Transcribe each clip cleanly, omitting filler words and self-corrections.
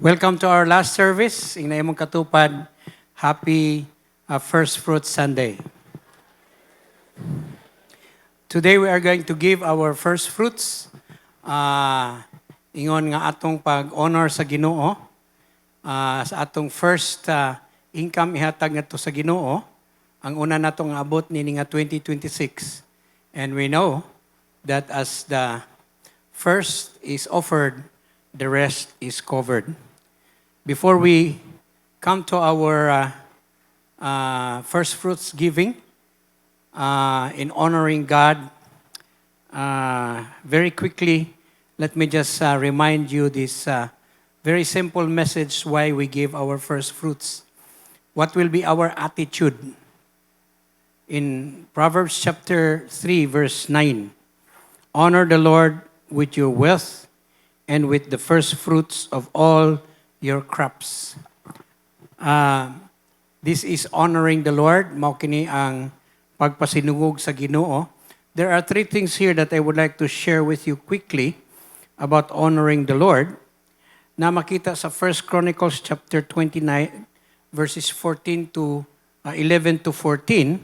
Welcome to our last service. Ingna imong katupad, happy First Fruit Sunday. Today we are going to give our first fruits. Ingon nga atong pag-honor sa Ginoo. Sa atong first income ihatag ngadto sa Ginoo. Ang una natong abot nini nga 2026. And we know that as the first is offered, the rest is covered. Before we come to our first fruits giving, in honoring God, very quickly, let me just remind you this very simple message why we give our first fruits. What will be our attitude? In Proverbs chapter 3, verse 9, honor the Lord with your wealth and with the first fruits of all your crops. This is honoring the Lord. Mao kini ang pagpasinungog sa Ginoo. There are three things here that I would like to share with you quickly about honoring the Lord. Na makita sa 1 Chronicles chapter 29 verses 14 to 11 to 14.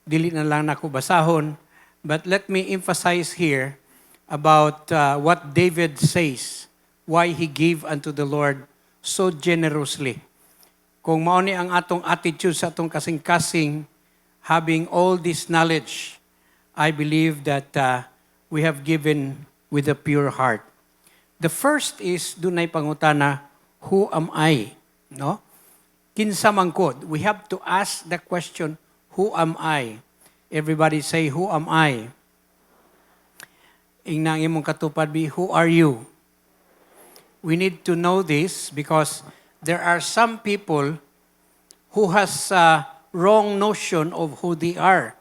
Dili na lang nako basahon, but let me emphasize here about what David says, why he gave unto the Lord so generously. Kung mao ni ang atong attitude sa atong kasing-kasing, having all this knowledge, I believe that we have given with a pure heart. The first is dunay pangutana, who am I? No? Kinsa man kod. We have to ask the question, who am I? Everybody say, who am I? Ingnang imong katupad bi, who are you? We need to know this because there are some people who has a wrong notion of who they are.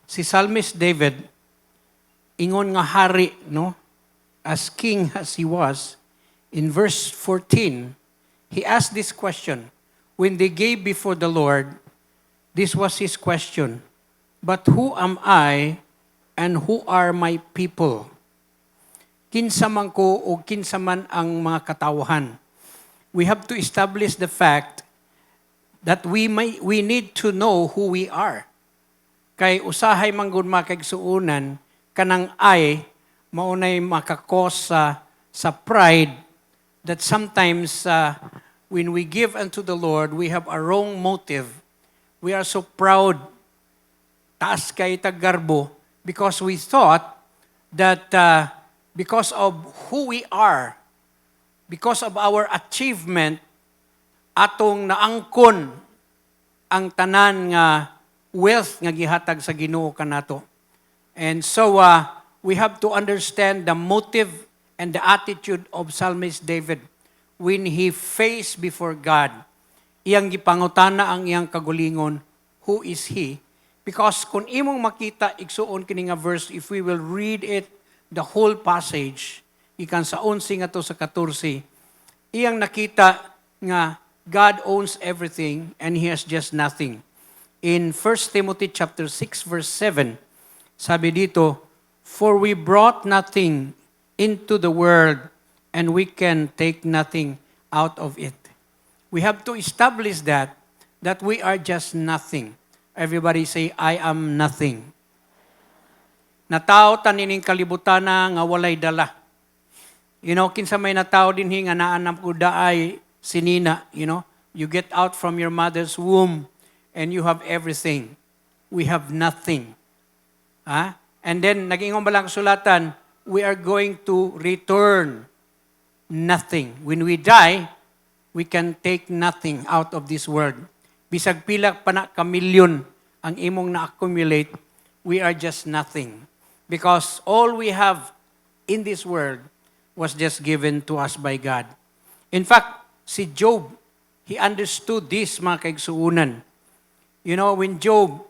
Si Psalmist David, ingon nga hari, no? As king as he was, in verse 14, he asked this question. When they gave before the Lord, this was his question. But who am I and who are my people? Kinsa man ko o kinsa man ang mga katawhan. We have to establish the fact that we need to know who we are. Kay usahay man gud makigsuunan kanang I maunay makakos sa pride that sometimes when we give unto the Lord, we have a wrong motive. We are so proud, taas kay taggarbo, because we thought that because of who we are, because of our achievement, atong naangkon ang tanan nga wealth nga gihatag sa Ginoo kanato. And so we have to understand the motive and the attitude of Psalmist David when he faced before God. Iyang gipangutana ang iyang kagulingon, who is he? Because kung imong makita igsuon kini nga verse, if we will read it the whole passage, ikan sa 11 nga to sa 14, iyang nakita nga God owns everything and He has just nothing. In 1 Timothy chapter 6 verse 7, sabi dito, for we brought nothing into the world and we can take nothing out of it. We have to establish that we are just nothing. Everybody say, I am nothing. Natao tanining kalibutana nga walay dala. You know, kinsa may natao din nga naanam ko daay sinina, you know, you get out from your mother's womb and you have everything. We have nothing. And then nag-ingon ba lang sulatan, we are going to return nothing. When we die, we can take nothing out of this world. Bisag pila pa na kamilyon ang imong na-accumulate, we are just nothing. Because all we have in this world was just given to us by God. In fact, si Job, he understood this, mga kaigsuunan. You know, when Job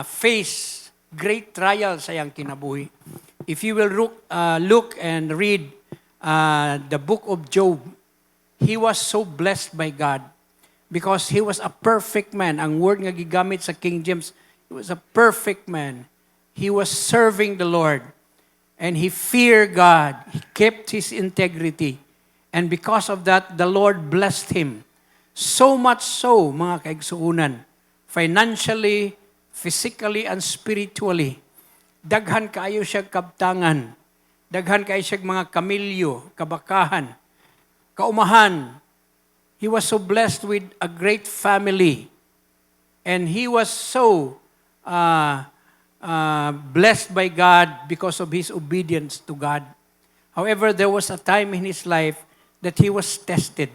faced great trials sa iyang kinabuhi, if you will look and read the book of Job, he was so blessed by God because he was a perfect man. Ang word nga gigamit sa King James, he was a perfect man. He was serving the Lord. And he feared God. He kept his integrity. And because of that, the Lord blessed him. So much so, mga kaigsuunan, financially, physically, and spiritually. Daghan kayo siya kabtangan. Daghan kayo siya mga kamilyo, kabakahan, kaumahan. He was so blessed with a great family. And he was so blessed by God because of his obedience to God. However, there was a time in his life that he was tested.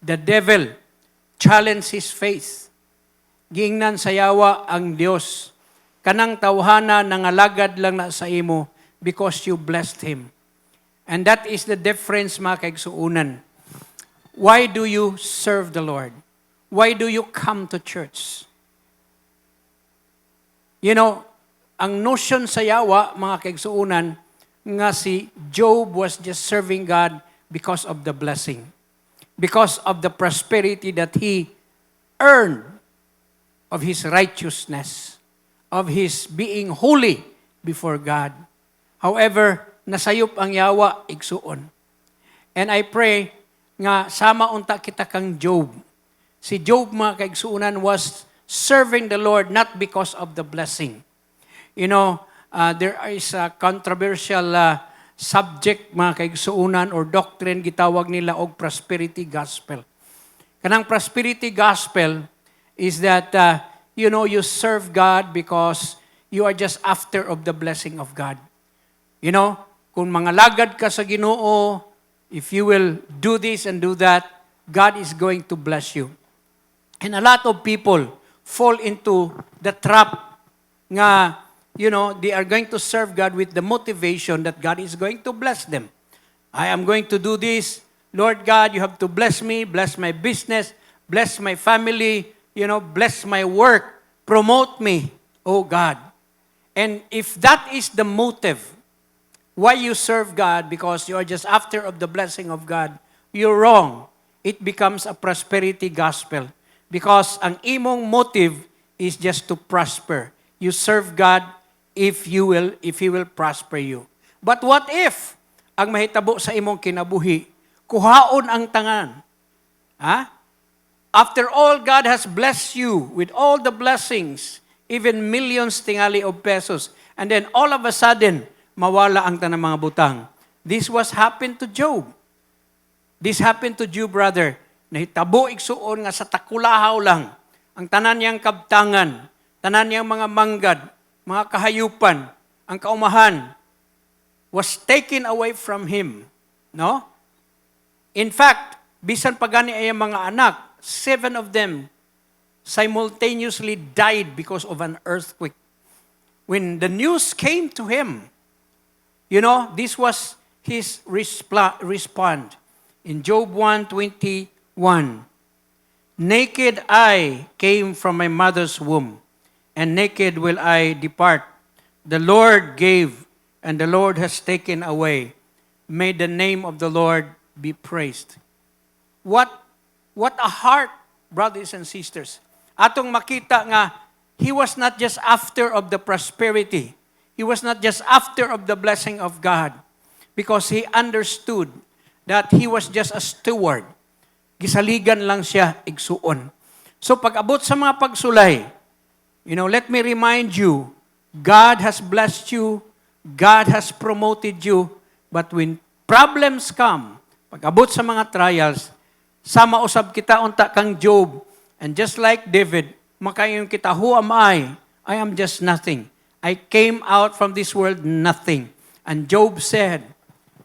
The devil challenged his faith. Giingnan sayawa ang Dios. Kanang tawhana nangalagad lang na sa imo because you blessed him. And that is the difference, mga kaigsuunan. Why do you serve the Lord? Why do you come to church? You know, ang notion sa yawa, mga kaigsuunan, nga si Job was just serving God because of the blessing. Because of the prosperity that he earned of his righteousness, of his being holy before God. However, nasayop ang yawa, igsuon. And I pray nga sama unta kita kang Job. Si Job, mga kaigsuunan, was serving the Lord not because of the blessing. You know, there is a controversial subject, mga kaigsuunan, or doctrine, gitawag nila og prosperity gospel. Kanang prosperity gospel is that, you serve God because you are just after of the blessing of God. You know, kung mangalagad ka sa Ginoo, if you will do this and do that, God is going to bless you. And a lot of people fall into the trap nga, they are going to serve God with the motivation that God is going to bless them. I am going to do this. Lord God, you have to bless me, bless my business, bless my family, bless my work, promote me, oh God. And if that is the motive, why you serve God, because you are just after of the blessing of God, you're wrong. It becomes a prosperity gospel. Because ang imong motive is just to prosper. You serve God if He will prosper you. But what if ang mahitabo sa imong kinabuhi, kuhaon ang tangan? After all, God has blessed you with all the blessings, even millions tingali of pesos, and then all of a sudden, mawala ang tanang mga butang. This was happened to Job. This happened to Job, brother. Nahitabo igsuon nga sa takulahaw lang. Ang tanan niyang kabtangan, tanan niyang mga manggad, mga kahayupan, ang kaumahan, was taken away from him. No? In fact, bisan pagani ay mga anak, 7 of them simultaneously died because of an earthquake. When the news came to him, this was his response. In Job 1:21, naked I came from my mother's womb, and naked will I depart. The Lord gave, and the Lord has taken away. May the name of the Lord be praised. What a heart, brothers and sisters. Atong makita nga, he was not just after of the prosperity. He was not just after of the blessing of God, because he understood that he was just a steward. Gisaligan lang siya, igsuon. So pag abot sa mga pagsulay, let me remind you, God has blessed you, God has promoted you, but when problems come, pag abot sa mga trials, sama usab kita unta kang Job, and just like David, makayon kita, who am I? I am just nothing. I came out from this world nothing. And Job said,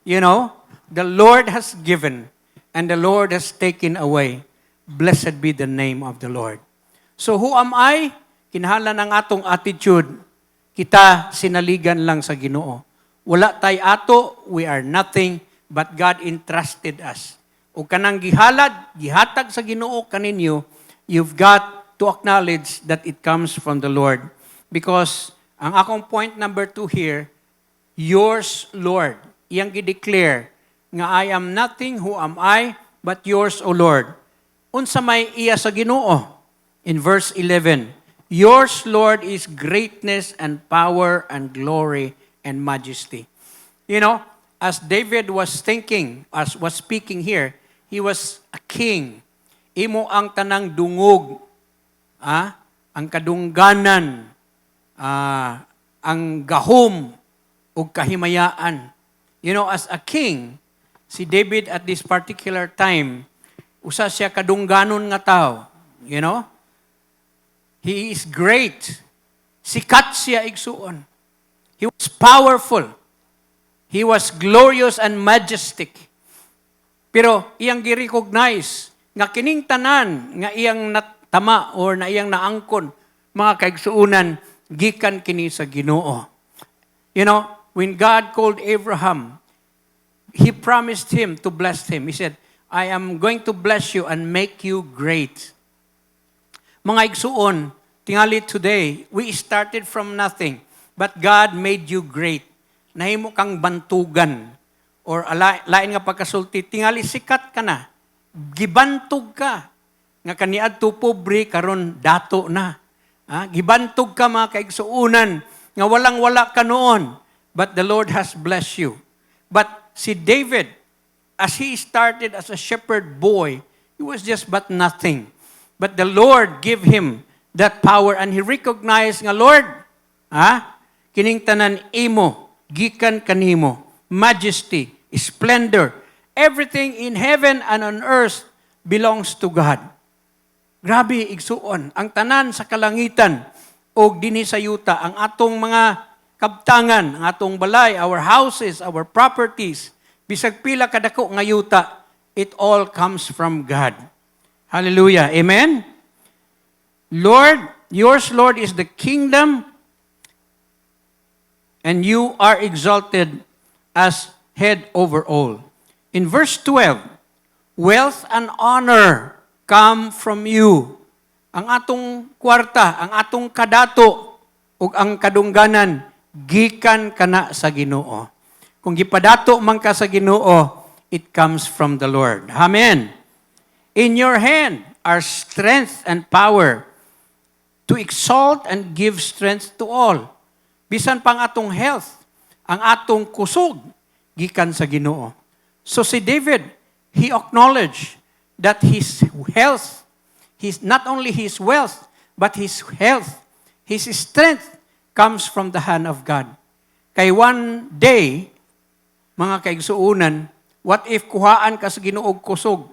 the Lord has given and the Lord has taken away. Blessed be the name of the Lord. So who am I? Kinahanglan ang atong attitude. Kita sinaligan lang sa Ginoo. Wala tay ato, we are nothing, but God entrusted us. O kanang gihalad, gihatag sa Ginoo kaninyo, you've got to acknowledge that it comes from the Lord. Because ang akong point number 2 here, yours, Lord. Iyang gi-declare nga I am nothing, who am I, but yours, O Lord. Unsa may iya sa Ginoo? In verse 11, yours, Lord, is greatness and power and glory and majesty. as David was thinking, as was speaking here, he was a king. Imo ang tanang dungog, ang kadungganan, ang gahom, ug kahimayaan. You know, as a king, si David at this particular time, usa siya kadungganon nga tao. You know? He is great. Sikat siya igsuon. He was powerful. He was glorious and majestic. Pero iyang gi-recognize nga kining tanan nga iyang natama or na iyang naangkon mga kaigsuunan gikan kini sa Ginoo. You know, when God called Abraham, He promised him to bless him. He said, I am going to bless you and make you great. Mga igsuon, tingali today, we started from nothing, but God made you great. Nahimo kang bantugan, or lain nga pagkasulti, tingali sikat ka na, gibantog ka, nga kaniadto pobre karon dato na. Gibantog ka mga kaigsuunan, nga walang-wala ka noon, but the Lord has blessed you. But si David, as he started as a shepherd boy, he was just but nothing. But the Lord gave him that power and he recognized nga, Lord, kining tanan imo, gikan kanimo, majesty, splendor, everything in heaven and on earth belongs to God. Grabe, igsuon, ang tanan sa kalangitan o dinhi sa yuta, ang atong mga kabtangan, ang atong balay, our houses, our properties, bisag pila kadako nga yuta, it all comes from God. Hallelujah. Amen? Lord, yours, Lord, is the kingdom, and you are exalted as head over all. In verse 12, wealth and honor come from you. Ang atong kwarta, ang atong kadato, ug ang kadungganan, gikan kana sa Ginoo. Kung gipadato man ka sa Ginoo, it comes from the Lord. Amen. In your hand are strength and power to exalt and give strength to all. Bisan pang atong health, ang atong kusog, gikan sa Ginoo. So si David, he acknowledged that his health, not only his wealth, but his health, his strength comes from the hand of God. Kay one day, mga kaigsuunan, what if kuhaan ka sa Ginoo og kusog?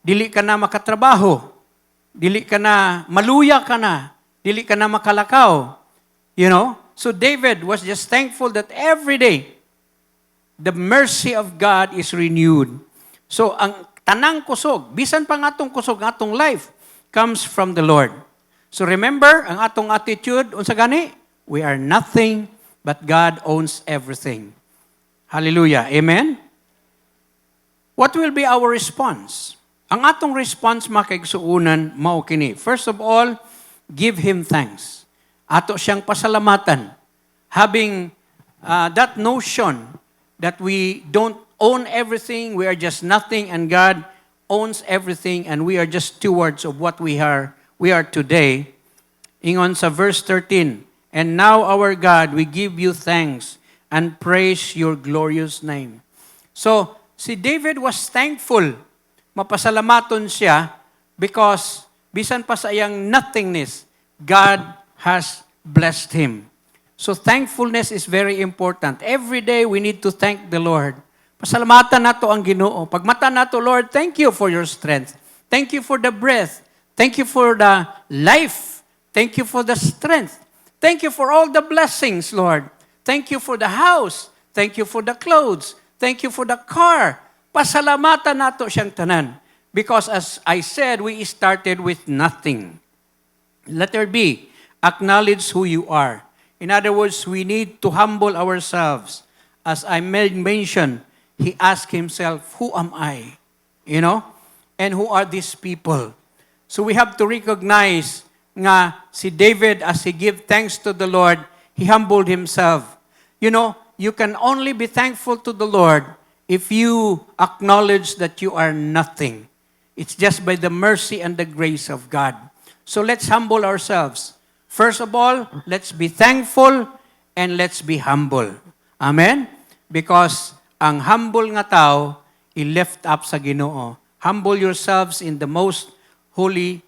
Dili ka na makatrabaho, dili ka na, maluya ka na, dili ka na makalakaw. You know? So David was just thankful that every day, the mercy of God is renewed. So ang tanang kusog, bisan pa nga atong kusog, atong life, comes from the Lord. So remember, ang atong attitude, unsa gani? We are nothing, but God owns everything. Hallelujah. Amen? What will be our response? Ang atong response, mga kaigsuunan, mao kini. First of all, give Him thanks. Ato siyang pasalamatan. Having that notion that we don't own everything, we are just nothing, and God owns everything, and we are just stewards of what we are today. Ingon sa verse 13, and now, our God, we give you thanks and praise your glorious name. So, si David was thankful. Mapasalamaton siya because bisan pa sa iyang nothingness, God has blessed him. So thankfulness is very important. Every day we need to thank the Lord. Pasalamatan nato ang Ginoo. Pagmata nato, Lord, thank you for your strength. Thank you for the breath. Thank you for the life. Thank you for the strength. Thank you for all the blessings, Lord. Thank you for the house. Thank you for the clothes. Thank you for the car. Pasalamatan nato siyang tanan. Because as I said, we started with nothing. Letter B, acknowledge who you are. In other words, we need to humble ourselves. As I mentioned, he asked himself, who am I? You know? And who are these people? So we have to recognize nga si David, as he give thanks to the Lord, he humbled himself. You know, you can only be thankful to the Lord if you acknowledge that you are nothing. It's just by the mercy and the grace of God. So let's humble ourselves. First of all, let's be thankful and let's be humble. Amen? Because ang humble nga tao, i-lift up sa Ginoo. Humble yourselves in the most holy,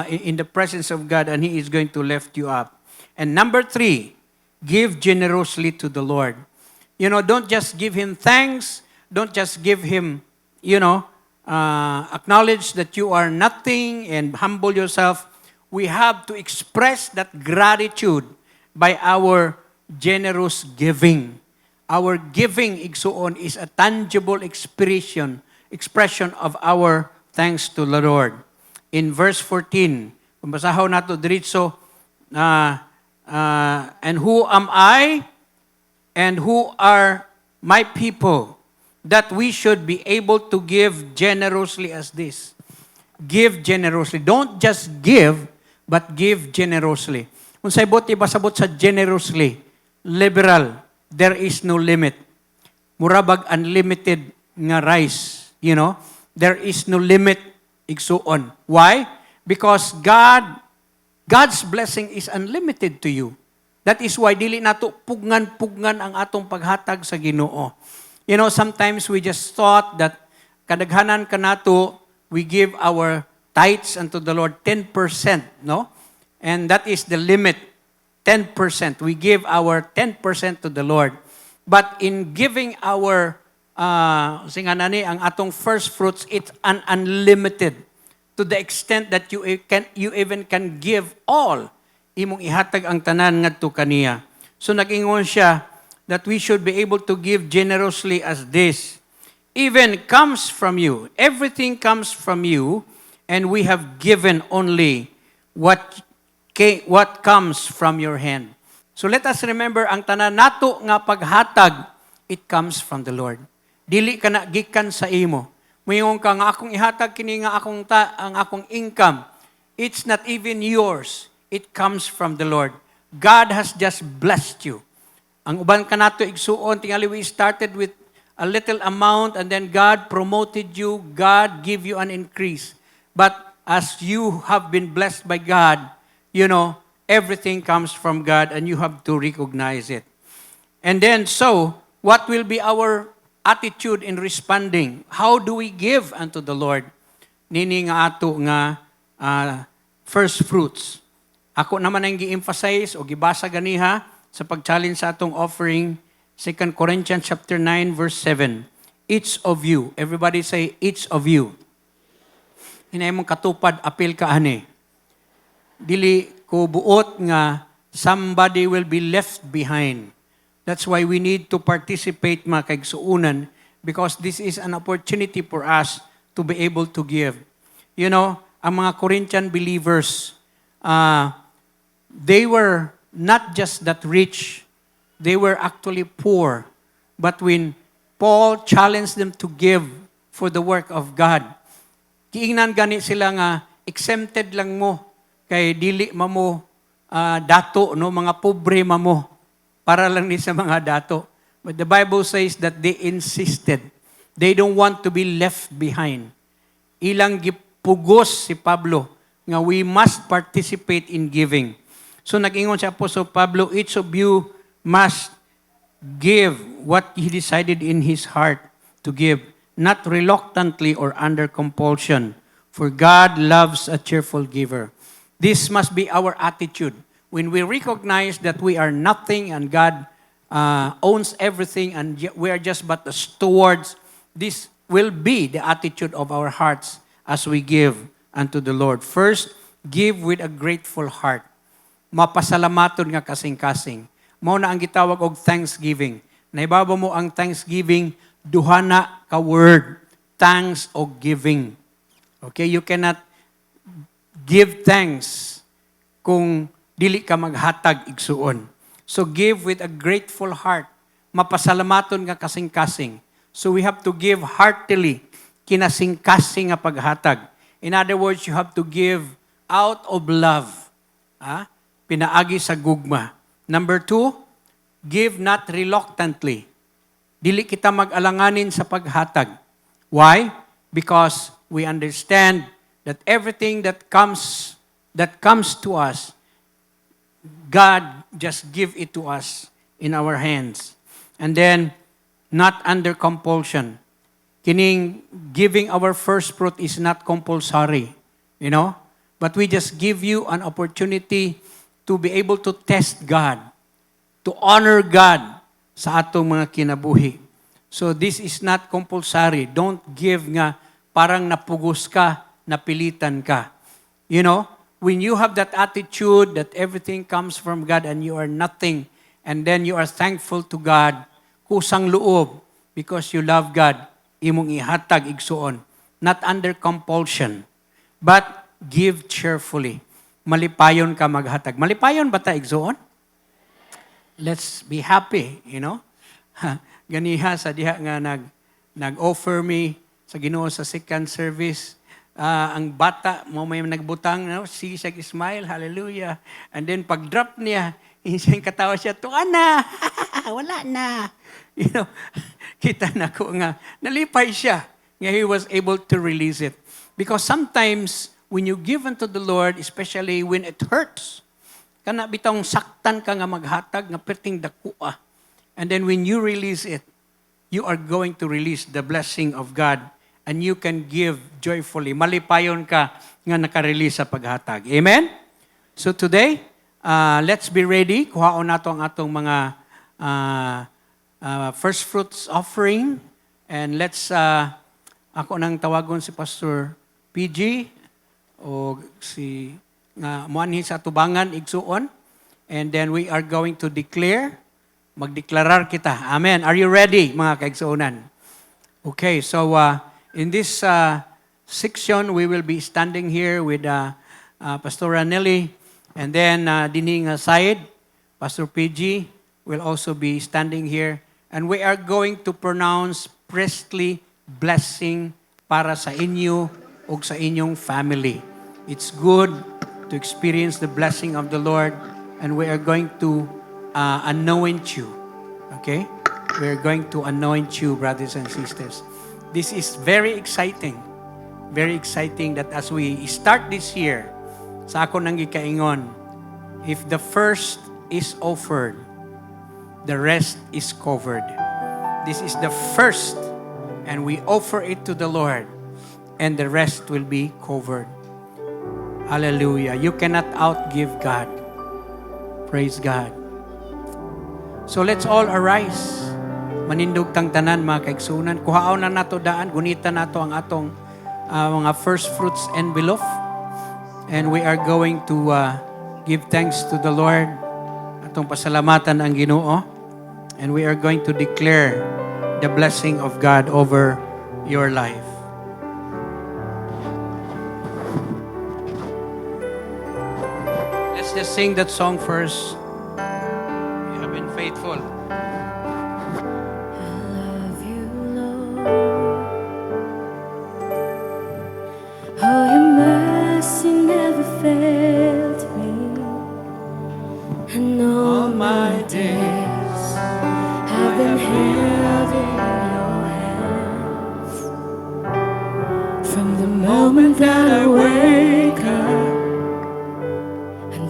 in the presence of God, and He is going to lift you up. And number 3, give generously to the Lord. You know, don't just give Him thanks. Don't just give Him, acknowledge that you are nothing and humble yourself. We have to express that gratitude by our generous giving. Our giving, igsuon, is a tangible expression of our thanks to the Lord. In verse 14, kung basahaw nato diritso, and who am I and who are my people that we should be able to give generously as this? Give generously. Don't just give, but give generously. Kung sa ibot, ibasabot sa generously, liberal, there is no limit. Murabag unlimited nga rice, there is no limit, igsuon. Why? Because God's blessing is unlimited to you. That is why dili nato pugnan ang atong paghatag sa Ginoo. Sometimes we just thought that kadaghanan kanato we give our tithes unto the Lord 10%, no? And that is the limit, 10%. We give our 10% to the Lord. But in giving our ang atong first fruits, it's unlimited to the extent that you even can give all. Imong ihatag ang tanan ngadto kaniya. So nag-ingon siya that we should be able to give generously as this. Even comes from you. Everything comes from you, and we have given only what comes from your hand. So let us remember, ang tanan nato nga paghatag, it comes from the Lord. Dili ka na gikan sa imo. Mayong ka nga akong ihatag kini nga ang akong income. It's not even yours. It comes from the Lord. God has just blessed you. Ang uban kanato igsuon, tingali we started with a little amount and then God promoted you, God give you an increase. But as you have been blessed by God, everything comes from God and you have to recognize it. And then what will be our attitude in responding? How do we give unto the Lord? Nini nga ato nga first fruits. Ako naman ang gi-emphasize o gibasa ganiha sa pag-challenge sa atong offering, 2 Corinthians chapter 9 verse 7. Each of you, everybody say each of you. Hinay mong katupad apil ka ani. Dili ko buot nga somebody will be left behind. That's why we need to participate mga kaigsuunan, because this is an opportunity for us to be able to give. Ang mga Corinthian believers, they were not just that rich, they were actually poor. But when Paul challenged them to give for the work of God, kiingnan gani sila nga exempted lang mo, kay dili mamo dato, no, mga pobre mamo, para lang ni sa mga dato. But the Bible says that they insisted. They don't want to be left behind. Ilang gipugos si Pablo nga we must participate in giving. So nag-ingon si Apostle Pablo, each of you must give what he decided in his heart to give, not reluctantly or under compulsion, for God loves a cheerful giver. This must be our attitude. When we recognize that we are nothing and God owns everything and we are just but the stewards, this will be the attitude of our hearts as we give unto the Lord. First, give with a grateful heart. Mapasalamaton nga kasing-kasing. Mao na ang gitawag og thanksgiving. Naibaba mo ang thanksgiving, duha na ka word, thanks o giving. Okay, you cannot give thanks kung dili ka maghatag igsuon. So give with a grateful heart. Mapasalamaton nga kasing-kasing. So we have to give heartily, kinasing-kasing nga paghatag. In other words, you have to give out of love. Pinaagi sa gugma. Number 2, give not reluctantly. Dili kita mag-alanganin sa paghatag. Why? Because we understand that everything that comes to us, God just give it to us in our hands. And then, not under compulsion. Kining giving our first fruit is not compulsory, you know? But we just give you an opportunity to be able to test God, to honor God sa atong mga kinabuhi. So this is not compulsory. Don't give nga parang napugos ka, napilitan ka. You know, when you have that attitude that everything comes from God and you are nothing, and then you are thankful to God, kusang loob, because you love God, imong ihatag igsuon. Not under compulsion, but give cheerfully. Malipayon ka maghatag. Malipayon ba ta igsuon? Let's be happy, you know? Ganiha sa diha nga nag-offer me sa Ginoo sa second service. Ang bata mo may nagbutang, no? Siya smile, hallelujah. And then pag drop niya, siyang katawa siya, tuwa na, wala na. You know, kita na ko nga, nalipay siya. Nga he was able to release it. Because sometimes, when you give unto the Lord, especially when it hurts, kana bitong saktan ka nga maghatag, nga perting dakua. And then when you release it, you are going to release the blessing of God and you can give joyfully. Malipayon ka nga nakarelease sa paghatag. Amen? So today, let's be ready. Kuhaon nato ang atong mga first fruits offering. And let's, ako nang tawagon si Pastor PG o si muanhi sa tubangan, igsuon. And then we are going to declare. Magdeklarar kita. Amen. Are you ready, mga kaigsuonan? Okay, so in this section, we will be standing here with Pastor Nelly. And then, dining side, Pastor PG will also be standing here. And we are going to pronounce priestly blessing para sa inyo o sa inyong family. It's good to experience the blessing of the Lord. And we are going to anoint you. Okay? We're going to anoint you, brothers and sisters. This is very exciting. Very exciting that as we start this year, sa ako nang gikaingon, if the first is offered, the rest is covered. This is the first, and we offer it to the Lord, and the rest will be covered. Hallelujah. You cannot outgive God. Praise God. So let's all arise. Manindog tang tanan mga kaigsunan. Kuhaon na nato daan, gunita nato ang atong mga first fruits envelope. And we are going to give thanks to the Lord. Atong pasalamatan ang Ginoo. And we are going to declare the blessing of God over your life. Let's just sing that song first. You have been faithful. I love you, Lord. Oh, your mercy never failed me. And all my days have been held in your hands. From the moment that I wake up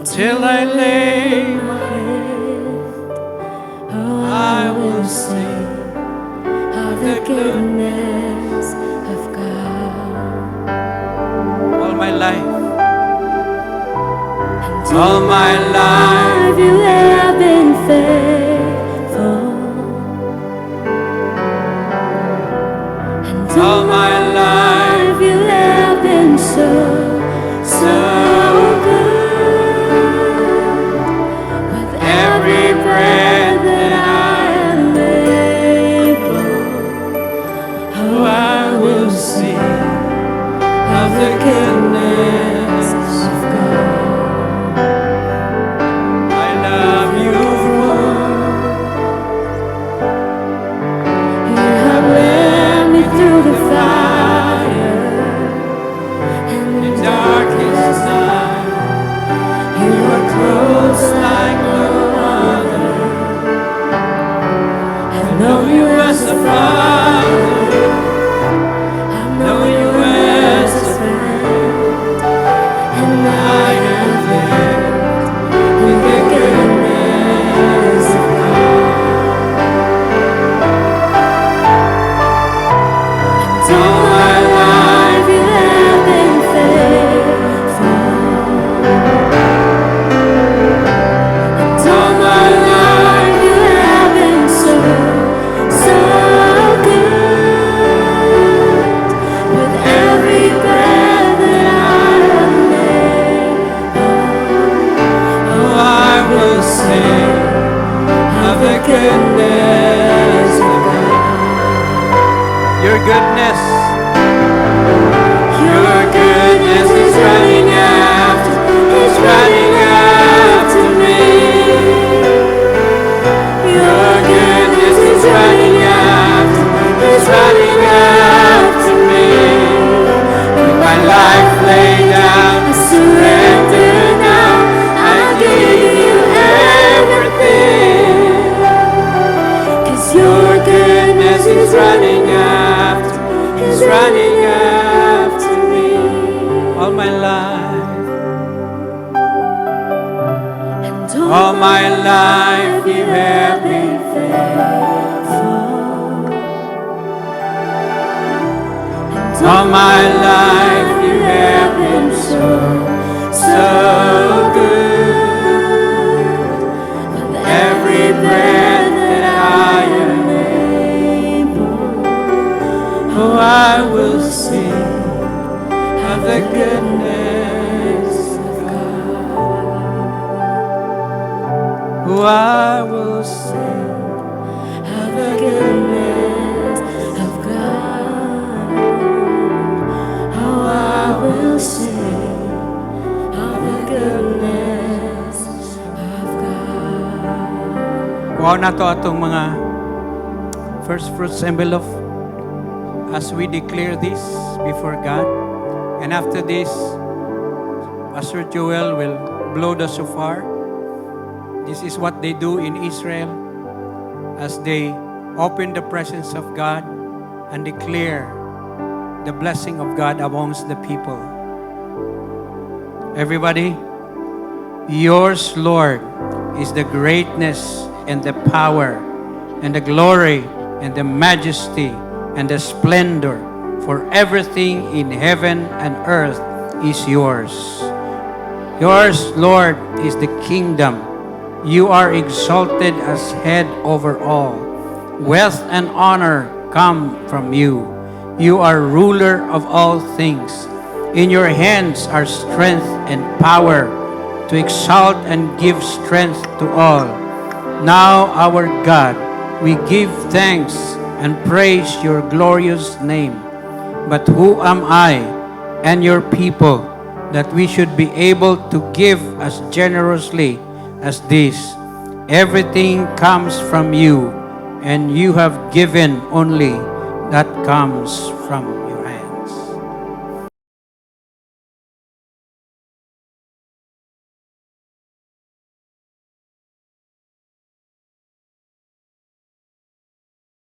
till I lay my head, oh, I will sing of the goodness of God. All my life. All my life you have been faithful. And all my life you have been so, so good. With every breath that I am able, oh, I will sing of the goodness of God. I love you. You have led me through the fire and the darkest night. You are close like no other. I've known you as a father. I've known you as a friend. sing of the goodness of God. Your goodness. Your goodness is running after me. Your goodness is running after me. With my life laid down, I surrender now. I give you everything. 'Cause your goodness is running after me. All my life. And all my life you have been faithful. And all my life you have been so good. With every breath that I am able, oh, I will sing of the goodness of God. Oh, I will sing. Of the goodness of God. Oh, I will sing of the goodness of God. Kuha na to atong mga first fruits envelope as we declare this before God. And after this, Pastor Joel will blow the shofar. This is what they do in Israel as they open the presence of God and declare the blessing of God amongst the people. Everybody, yours, Lord, is the greatness and the power and the glory and the majesty and the splendor, for everything in heaven and earth is yours. Yours, Lord, is the kingdom. You are exalted as head over all. Wealth and honor come from you. You are ruler of all things. In your hands are strength and power to exalt and give strength to all. Now, our God, we give thanks and praise your glorious name. But who am I and your people that we should be able to give as generously as this? Everything comes from you, and you have given only that comes from